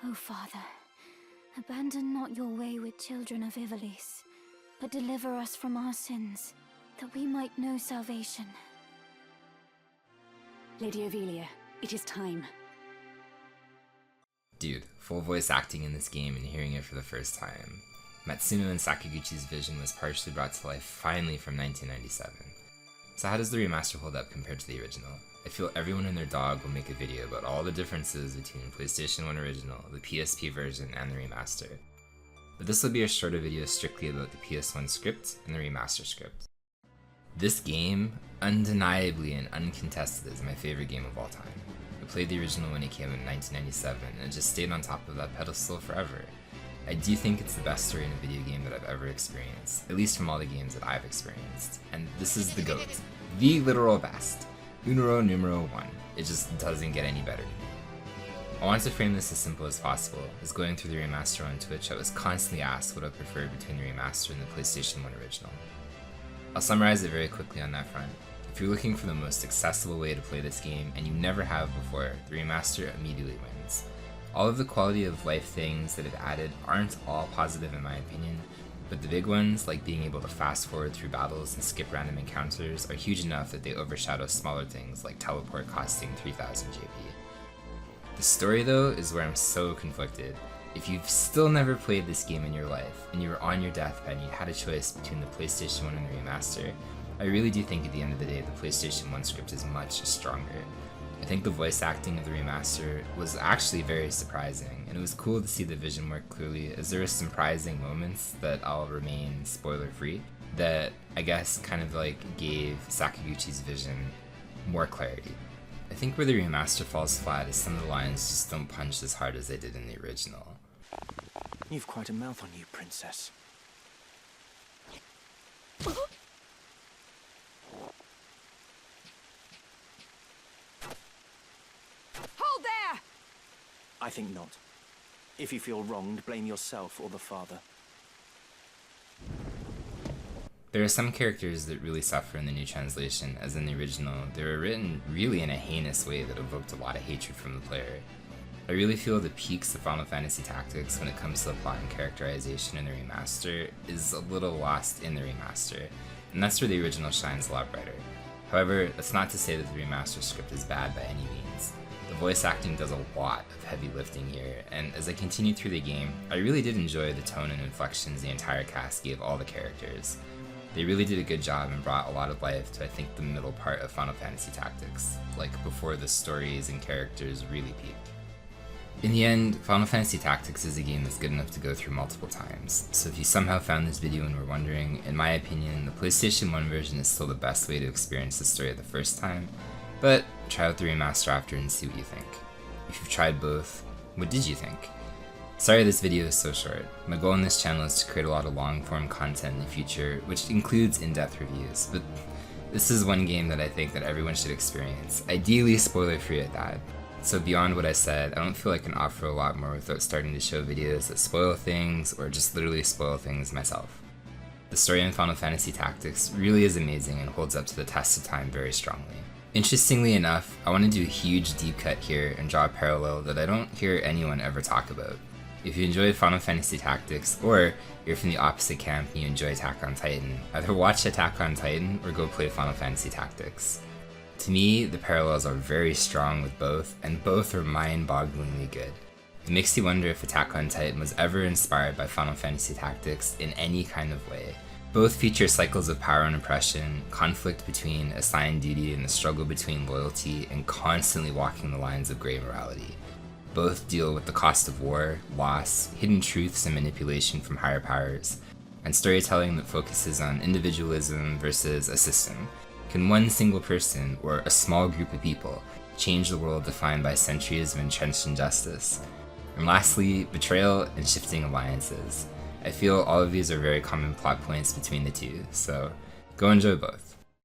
O Father, abandon not your wayward children of Ivalice, but deliver us from our sins, that we might know salvation. Lady Ovelia, it is time. Dude, full voice acting in this game and hearing it for the first time. Matsuno and Sakaguchi's vision was partially brought to life finally from 1997. So how does the remaster hold up compared to the original? I feel everyone and their dog will make a video about all the differences between PlayStation 1 original, the PSP version, and the remaster. But this will be a shorter video strictly about the PS1 script and the remaster script. This game, undeniably and uncontested, is my favorite game of all time. I played the original when it came out in 1997, and it just stayed on top of that pedestal forever. I do think it's the best story in a video game that I've ever experienced, at least from all the games that I've experienced. And this is the GOAT. The literal best. Unero numero one. It just doesn't get any better to me. I wanted to frame this as simple as possible, as going through the remaster on Twitch I was constantly asked what I preferred between the remaster and the PlayStation 1 original. I'll summarize it very quickly on that front. If you're looking for the most accessible way to play this game, and you never have before, the remaster immediately wins. All of the quality of life things that it added aren't all positive in my opinion, but the big ones, like being able to fast forward through battles and skip random encounters, are huge enough that they overshadow smaller things like teleport costing 3000 JP. The story though is where I'm so conflicted. If you've still never played this game in your life, and you were on your deathbed and you had a choice between the PlayStation 1 and the remaster, I really do think at the end of the day the PlayStation 1 script is much stronger. I think the voice acting of the remaster was actually very surprising, and it was cool to see the vision more clearly, as there were some surprising moments that I'll remain spoiler free, that I guess kind of like gave Sakaguchi's vision more clarity. I think where the remaster falls flat is some of the lines just don't punch as hard as they did in the original. You've quite a mouth on you, Princess. Hold there! I think not. If you feel wronged, blame yourself or the father. There are some characters that really suffer in the new translation, as in the original, they were written really in a heinous way that evoked a lot of hatred from the player. I really feel the peaks of Final Fantasy Tactics when it comes to the plot and characterization in the remaster is a little lost in the remaster, and that's where the original shines a lot brighter. However, that's not to say that the remaster script is bad by any means. The voice acting does a lot of heavy lifting here, and as I continued through the game, I really did enjoy the tone and inflections the entire cast gave all the characters. They really did a good job and brought a lot of life to I think the middle part of Final Fantasy Tactics, like before the stories and characters really peaked. In the end, Final Fantasy Tactics is a game that's good enough to go through multiple times, so if you somehow found this video and were wondering, in my opinion, the PlayStation 1 version is still the best way to experience the story the first time, but try out the remaster after and see what you think. If you've tried both, what did you think? Sorry this video is so short. My goal on this channel is to create a lot of long-form content in the future, which includes in-depth reviews, but this is one game that I think that everyone should experience, ideally spoiler-free at that. So beyond what I said, I don't feel I can offer a lot more without starting to show videos that spoil things, or just literally spoil things myself. The story in Final Fantasy Tactics really is amazing and holds up to the test of time very strongly. Interestingly enough, I want to do a huge deep cut here and draw a parallel that I don't hear anyone ever talk about. If you enjoy Final Fantasy Tactics, or you're from the opposite camp and you enjoy Attack on Titan, either watch Attack on Titan or go play Final Fantasy Tactics. To me, the parallels are very strong with both, and both are mind-bogglingly good. It makes you wonder if Attack on Titan was ever inspired by Final Fantasy Tactics in any kind of way. Both feature cycles of power and oppression, conflict between assigned duty and the struggle between loyalty, and constantly walking the lines of gray morality. Both deal with the cost of war, loss, hidden truths and manipulation from higher powers, and storytelling that focuses on individualism versus a system. Can one single person, or a small group of people, change the world defined by centuries of entrenched injustice? And lastly, betrayal and shifting alliances. I feel all of these are very common plot points between the two, so go enjoy both.